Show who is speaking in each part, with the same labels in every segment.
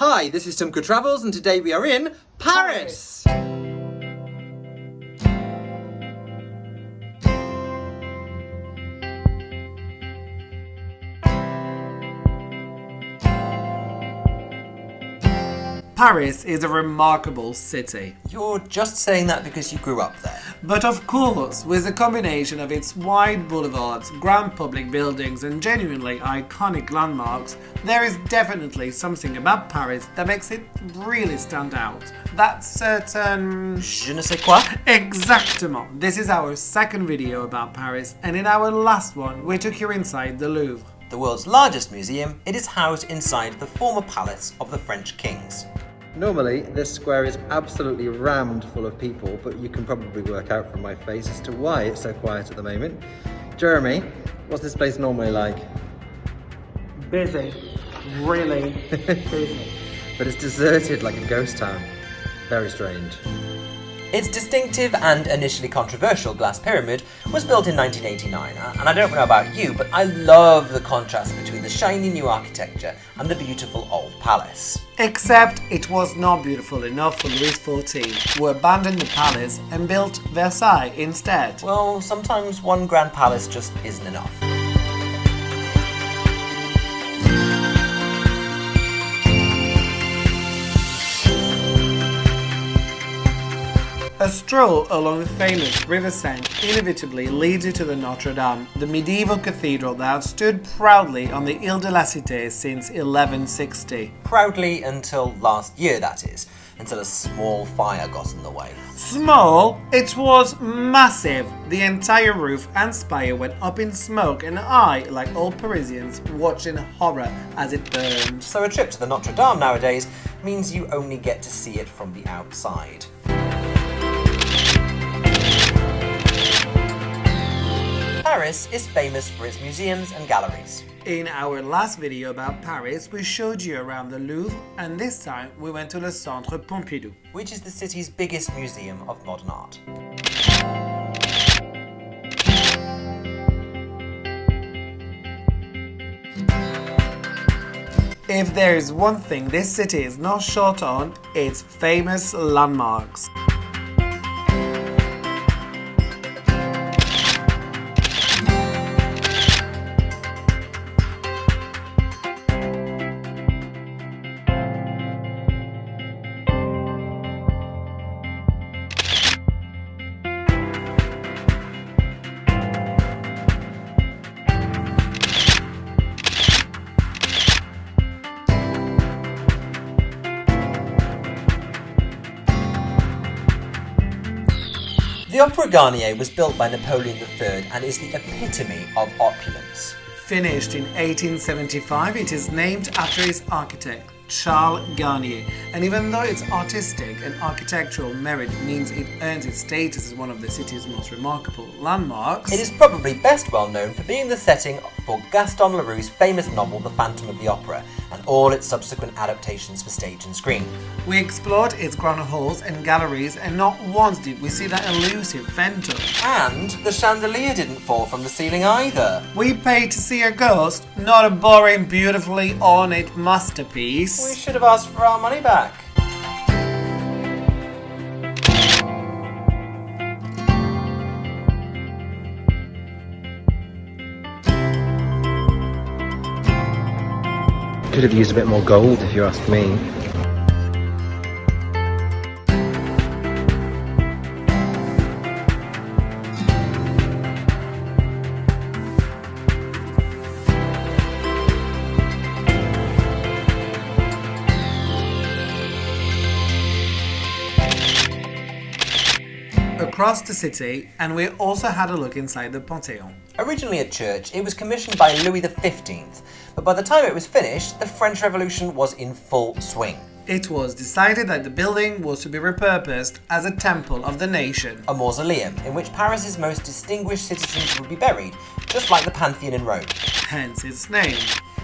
Speaker 1: Hi, this is Tumco Travels and today we are in Paris!
Speaker 2: Paris is a remarkable city.
Speaker 3: You're just saying that because you grew up there.
Speaker 2: But of course, with a combination of its wide boulevards, grand public buildings and genuinely iconic landmarks, there is definitely something about Paris that makes it really stand out. That certain...
Speaker 3: Je ne sais quoi?
Speaker 2: Exactement! This is our second video about Paris, and in our last one we took you inside the Louvre.
Speaker 3: The world's largest museum, it is housed inside the former palace of the French kings.
Speaker 1: Normally, this square is absolutely rammed full of people, but you can probably work out from my face as to why it's so quiet at the moment. Jeremy, what's this place normally like?
Speaker 2: Busy. Really busy.
Speaker 1: But it's deserted like a ghost town. Very strange.
Speaker 3: Its distinctive and initially controversial glass pyramid was built in 1989, and I don't know about you, but I love the contrast between the shiny new architecture and the beautiful old palace.
Speaker 2: Except it was not beautiful enough for Louis XIV, who abandoned the palace and built Versailles instead.
Speaker 3: Well, sometimes one grand palace just isn't enough.
Speaker 2: A stroll along the famous River Seine inevitably leads you to the Notre Dame, the medieval cathedral that stood proudly on the Ile de la Cité since 1160.
Speaker 3: Proudly until last year, that is, until a small fire got in the way.
Speaker 2: Small? It was massive. The entire roof and spire went up in smoke and I, like all Parisians, watched in horror as it burned.
Speaker 3: So a trip to the Notre Dame nowadays means you only get to see it from the outside. Paris is famous for its museums and galleries.
Speaker 2: In our last video about Paris, we showed you around the Louvre, and this time we went to the Centre Pompidou,
Speaker 3: which is the city's biggest museum of modern art.
Speaker 2: If there is one thing this city is not short on, it's famous landmarks.
Speaker 3: The Opera Garnier was built by Napoleon III and is the epitome of opulence.
Speaker 2: Finished in 1875, it is named after its architect, Charles Garnier, and even though its artistic and architectural merit means it earns its status as one of the city's most remarkable landmarks,
Speaker 3: it is probably best well known for being the setting for Gaston Leroux's famous novel The Phantom of the Opera and all its subsequent adaptations for stage and screen.
Speaker 2: We explored its grand halls and galleries, and not once did we see that elusive phantom.
Speaker 3: And the chandelier didn't fall from the ceiling either.
Speaker 2: We paid to see a ghost, not a boring, beautifully ornate masterpiece.
Speaker 3: We should have asked for our money back.
Speaker 1: Could have used a bit more gold if you ask me.
Speaker 2: Across the city, and we also had a look inside the Pantheon.
Speaker 3: Originally a church, it was commissioned by Louis XV, but by the time it was finished, the French Revolution was in full swing.
Speaker 2: It was decided that the building was to be repurposed as a temple of the nation.
Speaker 3: A mausoleum in which Paris's most distinguished citizens would be buried, just like the Pantheon in Rome.
Speaker 2: Hence its name.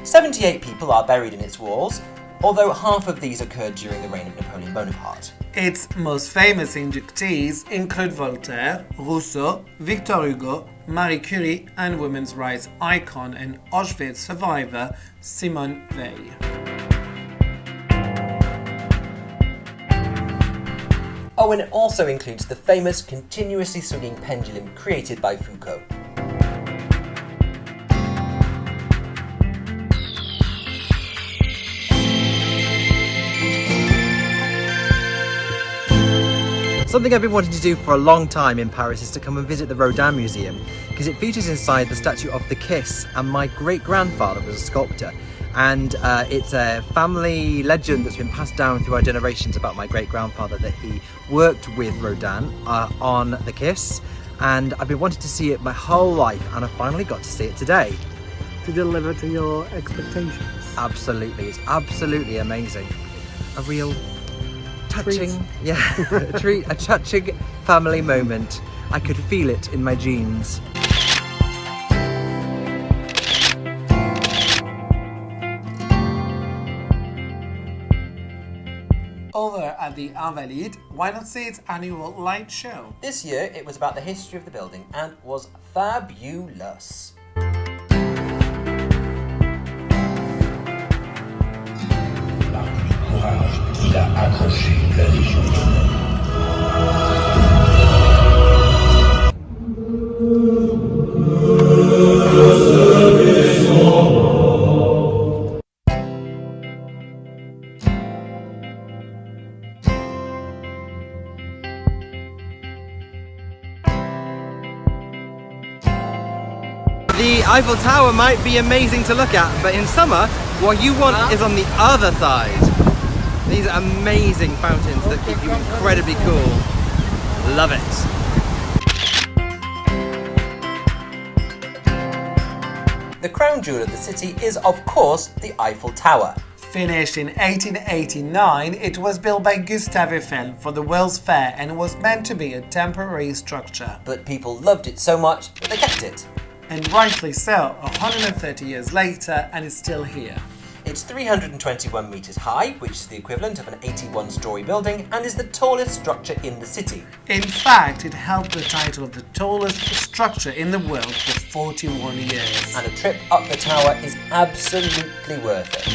Speaker 3: 78 people are buried in its walls, although half of these occurred during the reign of Napoleon Bonaparte.
Speaker 2: Its most famous inductees include Voltaire, Rousseau, Victor Hugo, Marie Curie, and women's rights icon and Auschwitz survivor Simone Weil.
Speaker 3: Oh, and it also includes the famous continuously swinging pendulum created by Foucault.
Speaker 1: Something I've been wanting to do for a long time in Paris is to come and visit the Rodin Museum, because it features inside the statue of the Kiss, and my great-grandfather was a sculptor. And it's a family legend that's been passed down through our generations about my great-grandfather, that he worked with Rodin on the Kiss, and I've been wanting to see it my whole life, and I finally got to see it today.
Speaker 2: To deliver to your expectations.
Speaker 1: Absolutely, it's absolutely amazing. A real touching,
Speaker 2: Treat.
Speaker 1: a touching family moment. I could feel it in my jeans.
Speaker 2: Over at the Invalides, why not see its annual light show?
Speaker 3: This year it was about the history of the building and was fabulous.
Speaker 4: Il a accroché la Légion d'honneur.
Speaker 1: The Eiffel Tower might be amazing to look at, but in summer, what you want is on the other side. These are amazing fountains that keep you incredibly cool. Love it.
Speaker 3: The crown jewel of the city is, of course, the Eiffel Tower.
Speaker 2: Finished in 1889, it was built by Gustave Eiffel for the World's Fair and was meant to be a temporary structure.
Speaker 3: But people loved it so much that they kept it.
Speaker 2: And rightly so, 130 years later, and it's still here.
Speaker 3: It's 321 metres high, which is the equivalent of an 81-storey building, and is the tallest structure in the city.
Speaker 2: In fact, it held the title of the tallest structure in the world for 41 years.
Speaker 3: And a trip up the tower is absolutely worth it.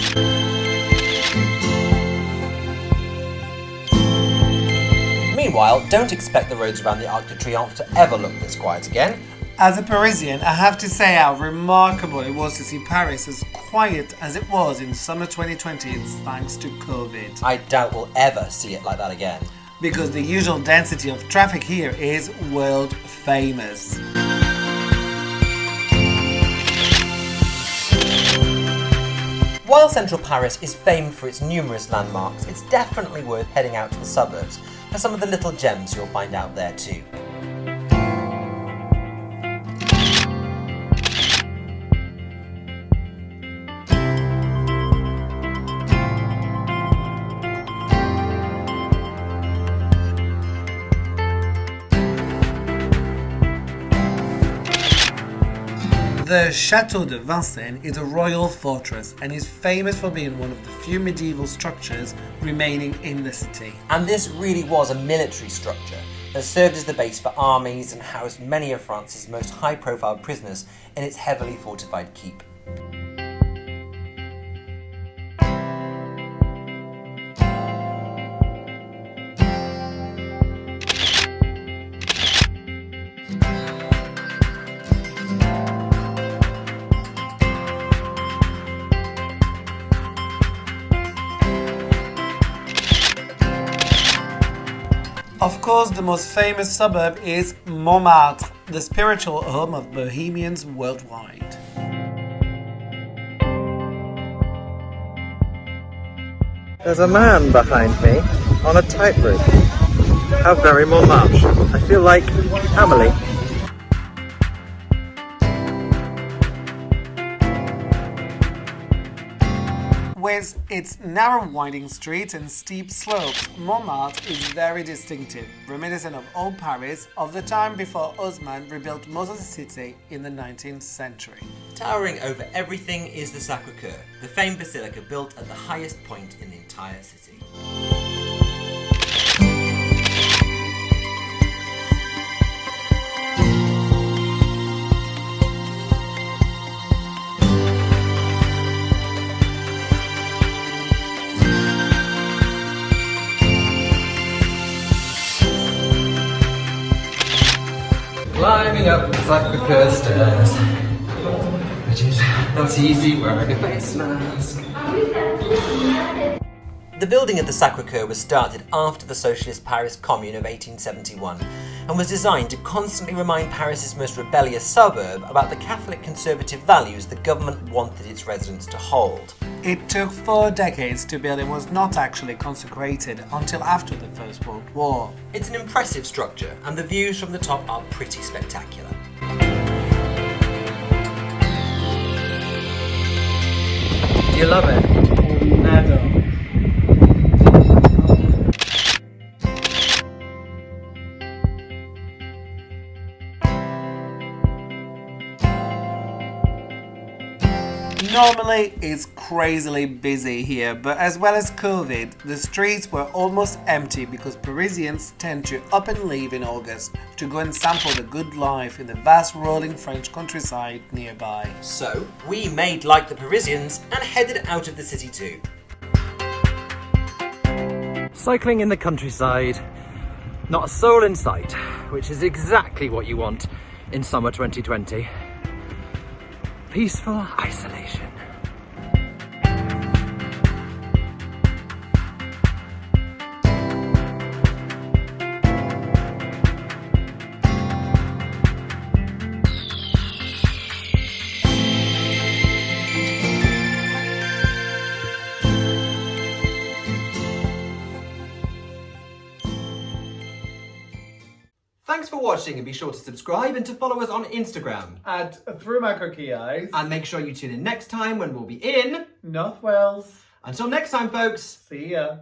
Speaker 3: Meanwhile, don't expect the roads around the Arc de Triomphe to ever look this quiet again.
Speaker 2: As a Parisian, I have to say how remarkable it was to see Paris as quiet as it was in summer 2020, thanks to COVID.
Speaker 3: I doubt we'll ever see it like that again.
Speaker 2: Because the usual density of traffic here is world famous.
Speaker 3: While central Paris is famed for its numerous landmarks, it's definitely worth heading out to the suburbs for some of the little gems you'll find out there too.
Speaker 2: The Chateau de Vincennes is a royal fortress and is famous for being one of the few medieval structures remaining in the city.
Speaker 3: And this really was a military structure that served as the base for armies and housed many of France's most high-profile prisoners in its heavily fortified keep.
Speaker 2: Of course, the most famous suburb is Montmartre, the spiritual home of Bohemians worldwide.
Speaker 1: There's a man behind me on a tightrope. How very Montmartre. I feel like Amelie.
Speaker 2: With its narrow winding streets and steep slopes, Montmartre is very distinctive, reminiscent of old Paris of the time before Haussmann rebuilt most of the city in the 19th century.
Speaker 3: Towering over everything is the Sacre Couer, the famed basilica built at the highest point in the entire city.
Speaker 1: Climbing up the Sacre Couer stairs, which is not easy wearing a face mask.
Speaker 3: The building of the Sacre Couer was started after the socialist Paris Commune of 1871 and was designed to constantly remind Paris's most rebellious suburb about the Catholic conservative values the government wanted its residents to hold.
Speaker 2: It took 4 decades to build and was not actually consecrated until after the First World War.
Speaker 3: It's an impressive structure and the views from the top are pretty spectacular.
Speaker 1: Do you love it?
Speaker 2: Nado. Normally, it's crazily busy here, but as well as COVID, the streets were almost empty because Parisians tend to up and leave in August to go and sample the good life in the vast rolling French countryside nearby.
Speaker 3: So, we made like the Parisians and headed out of the city too.
Speaker 1: Cycling in the countryside, not a soul in sight, which is exactly what you want in summer 2020. Peaceful isolation. Thanks for watching and be sure to subscribe and to follow us on Instagram.
Speaker 2: At Through My Cookie Eyes.
Speaker 1: And make sure you tune in next time when we'll be in
Speaker 2: North Wales.
Speaker 1: Until next time, folks.
Speaker 2: See ya.